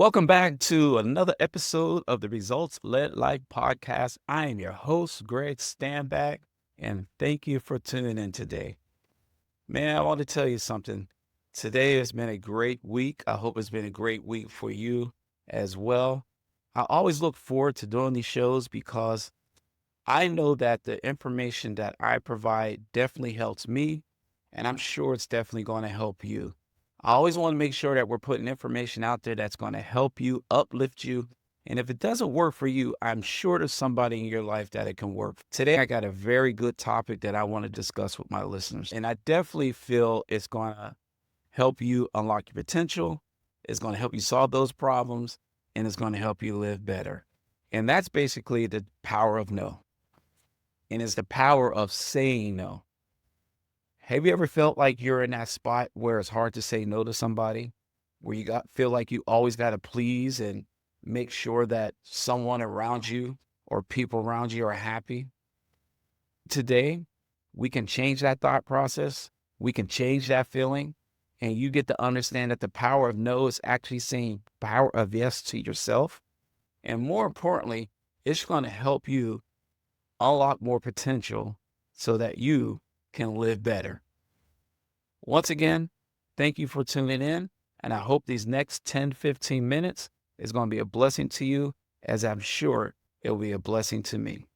Welcome back to another episode of the Results Led Life podcast. I am your host, Greg Stanback, and thank you for tuning in today. Man, I want to tell you something. Today has been a great week. I hope it's been a great week for you as well. I always look forward to doing these shows because I know that the information that I provide definitely helps me, and I'm sure it's definitely going to help you. I always want to make sure that we're putting information out there that's going to help you, uplift you. And if it doesn't work for you, I'm sure there's somebody in your life that it can work. Today, I got a very good topic that I want to discuss with my listeners. And I definitely feel it's going to help you unlock your potential. It's going to help you solve those problems, and it's going to help you live better. And that's basically the power of no. And it's the power of saying no. Have you ever felt like you're in that spot where it's hard to say no to somebody, where you feel like you always got to please and make sure that someone around you or people around you are happy? Today, we can change that thought process. We can change that feeling. And you get to understand that the power of no is actually saying power of yes to yourself. And more importantly, it's going to help you unlock more potential so that you can live better. Once again, thank you for tuning in, and I hope these next 10, 15 minutes is going to be a blessing to you, as I'm sure it will be a blessing to me.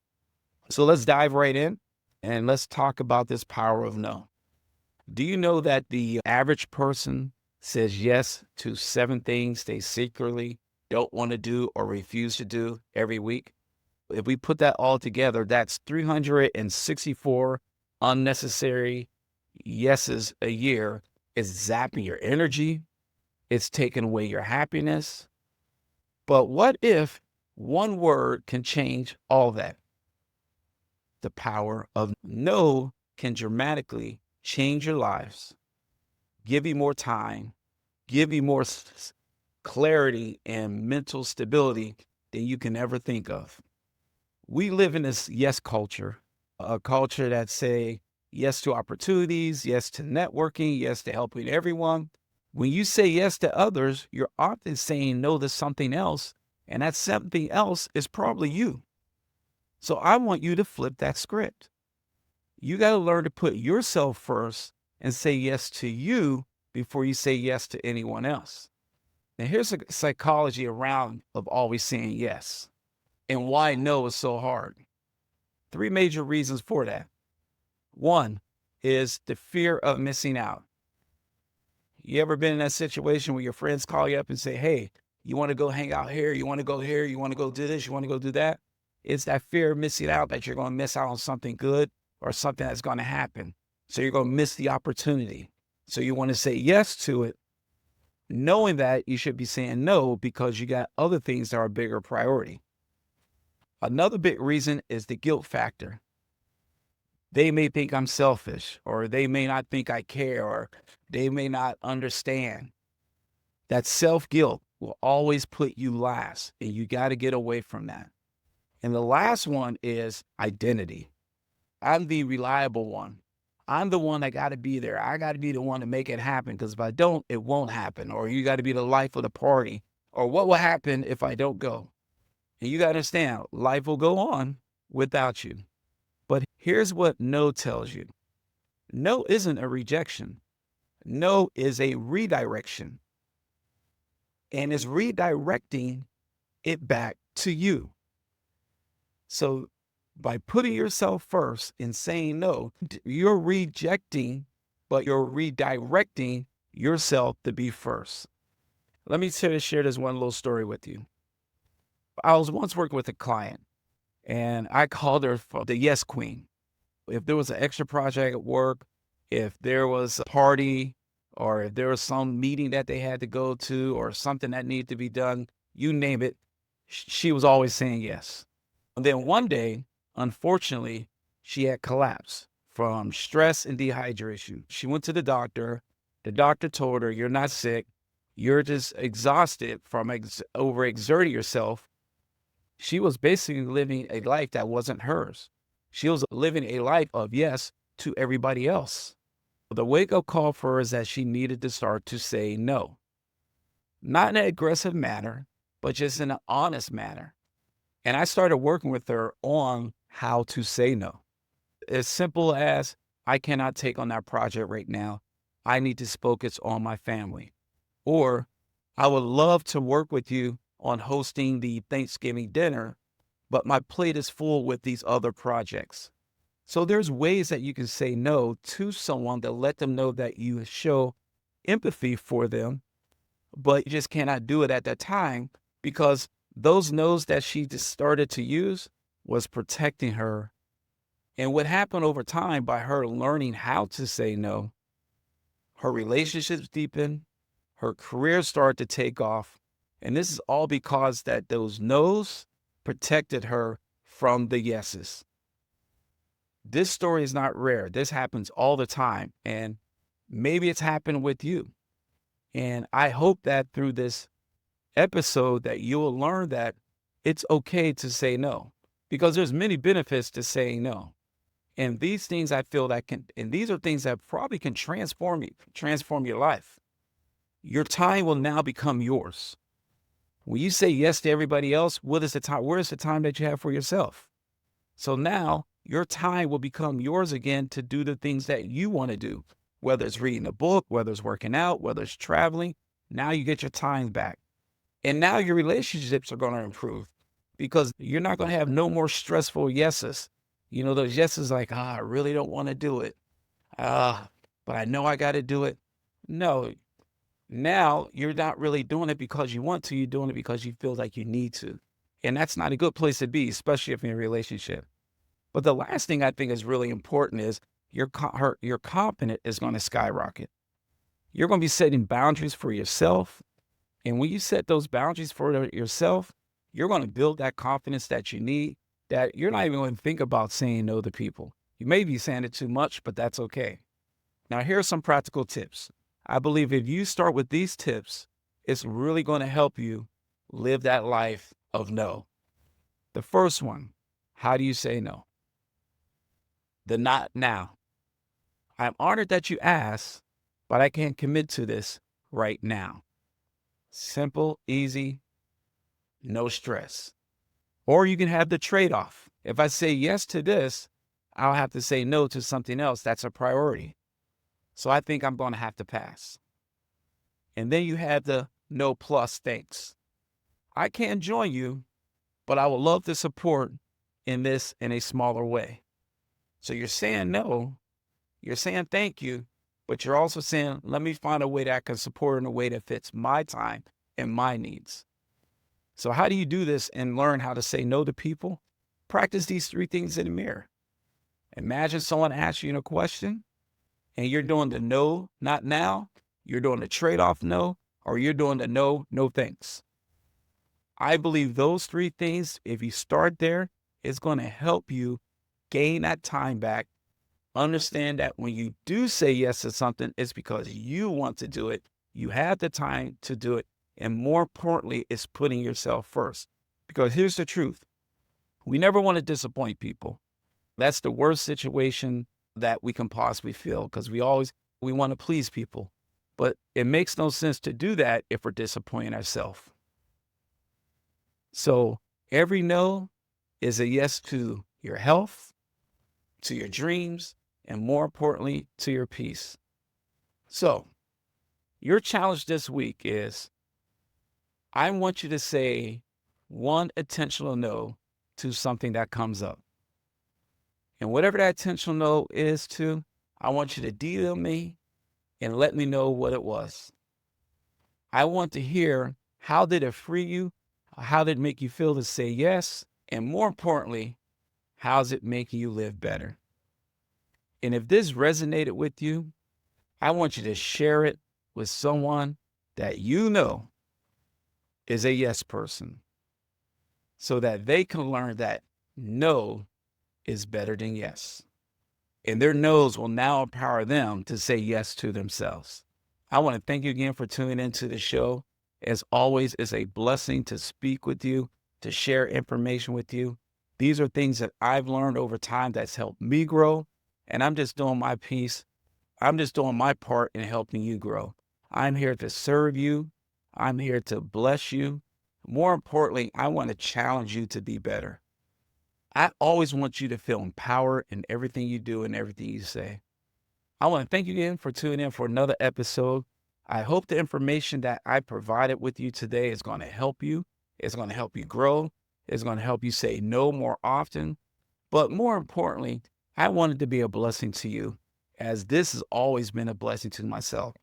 So let's dive right in, and let's talk about this power of no. Do you know that the average person says yes to 7 things they secretly don't want to do or refuse to do every week? If we put that all together, that's 364 unnecessary yeses a year. It's zapping your energy. It's taking away your happiness. But what if one word can change all that? The power of no can dramatically change your lives, give you more time, give you more clarity and mental stability than you can ever think of. We live in this yes culture, a culture that say yes to opportunities, yes to networking, yes to helping everyone. When you say yes to others, you're often saying no to something else, and that something else is probably you. So I want you to flip that script. You got to learn to put yourself first and say yes to you before you say yes to anyone else. Now, here's a psychology around of always saying yes and why no is so hard. 3 major reasons for that. One is the fear of missing out. You ever been in that situation where your friends call you up and say, hey, you want to go hang out here? You want to go here? You want to go do this? You want to go do that? It's that fear of missing out, that you're going to miss out on something good or something that's going to happen. So you're going to miss the opportunity. So you want to say yes to it, knowing that you should be saying no because you got other things that are a bigger priority. Another big reason is the guilt factor. They may think I'm selfish, or they may not think I care, or they may not understand. That self-guilt will always put you last, and you got to get away from that. And the last one is identity. I'm the reliable one. I'm the one that got to be there. I got to be the one to make it happen, because if I don't, it won't happen. Or you got to be the life of the party. Or what will happen if I don't go? And you got to understand, life will go on without you. But here's what no tells you. No isn't a rejection. No is a redirection. And it's redirecting it back to you. So by putting yourself first and saying no, you're rejecting, but you're redirecting yourself to be first. Let me share this one little story with you. I was once working with a client, and I called her the yes queen. If there was an extra project at work, if there was a party, or if there was some meeting that they had to go to, or something that needed to be done, you name it, she was always saying yes. And then one day, unfortunately, she had collapsed from stress and dehydration. She went to the doctor. The doctor told her, you're not sick. You're just exhausted from overexerting yourself. She was basically living a life that wasn't hers. She was living a life of yes to everybody else. The wake-up call for her is that she needed to start to say no. not in an aggressive manner, but just in an honest manner. And I started working with her on how to say no. As simple as, I cannot take on that project right now. I need to focus on my family. Or, I would love to work with you on hosting the Thanksgiving dinner, but my plate is full with these other projects. So there's ways that you can say no to someone to let them know that you show empathy for them, but you just cannot do it at that time because those no's that she just started to use was protecting her. And what happened over time by her learning how to say no, her relationships deepened, her career started to take off. And this is all because that those no's protected her from the yeses. This story is not rare. This happens all the time. And maybe it's happened with you. And I hope that through this episode that you will learn that it's okay to say no because there's many benefits to saying no. And these things I feel that can, and these are things that probably can transform your life. Your time will now become yours. When you say yes to everybody else, where is the time that you have for yourself? So now your time will become yours again to do the things that you want to do, whether it's reading a book, whether it's working out, whether it's traveling. Now you get your time back. And now your relationships are going to improve because you're not going to have no more stressful yeses. You know, those yeses like, I really don't want to do it. But I know I got to do it. No, now you're not really doing it because you want to. You're doing it because you feel like you need to. And that's not a good place to be, especially if you're in a relationship. But the last thing I think is really important is your confidence is going to skyrocket. You're going to be setting boundaries for yourself. And when you set those boundaries for yourself, you're going to build that confidence that you need, that you're not even going to think about saying no to people. You may be saying it too much, but that's okay. Now, here are some practical tips. I believe if you start with these tips, it's really going to help you live that life of no. The first one, how do you say no? The not now. I'm honored that you asked, but I can't commit to this right now. Simple, easy, no stress. Or you can have the trade-off. If I say yes to this, I'll have to say no to something else that's a priority. So I think I'm going to have to pass. And then you have the no plus thanks. I can't join you, but I would love to support in this in a smaller way. So you're saying no, you're saying thank you, but you're also saying, let me find a way that I can support in a way that fits my time and my needs. So how do you do this and learn how to say no to people? Practice these 3 things in the mirror. Imagine someone asks you a question and you're doing the no, not now. You're doing the trade-off no, or you're doing the no, no thanks. I believe those 3 things, if you start there, it's going to help you gain that time back. Understand that when you do say yes to something, it's because you want to do it. You have the time to do it. And more importantly, it's putting yourself first. Because here's the truth. We never want to disappoint people. That's the worst situation that we can possibly feel because we want to please people. But it makes no sense to do that if we're disappointing ourselves. So every no is a yes to your health, to your dreams, and more importantly, to your peace. So your challenge this week is, I want you to say one intentional no to something that comes up. And whatever that intentional no is to, I want you to DM me and let me know what it was. I want to hear, how did it free you? How did it make you feel to say yes? And more importantly, how's it making you live better? And if this resonated with you, I want you to share it with someone that you know is a yes person so that they can learn that no is better than yes. And their no's will now empower them to say yes to themselves. I want to thank you again for tuning into the show. As always, it's a blessing to speak with you, to share information with you. These are things that I've learned over time that's helped me grow. And I'm just doing my piece. I'm just doing my part in helping you grow. I'm here to serve you. I'm here to bless you. More importantly, I want to challenge you to be better. I always want you to feel empowered in everything you do and everything you say. I want to thank you again for tuning in for another episode. I hope the information that I provided with you today is going to help you. It's going to help you grow. It's going to help you say no more often. But more importantly, I wanted to be a blessing to you, as this has always been a blessing to myself.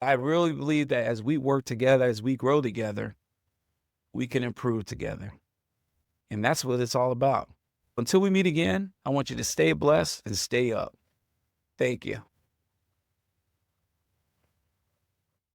I really believe that as we work together, as we grow together, we can improve together. And that's what it's all about. Until we meet again, I want you to stay blessed and stay up. Thank you.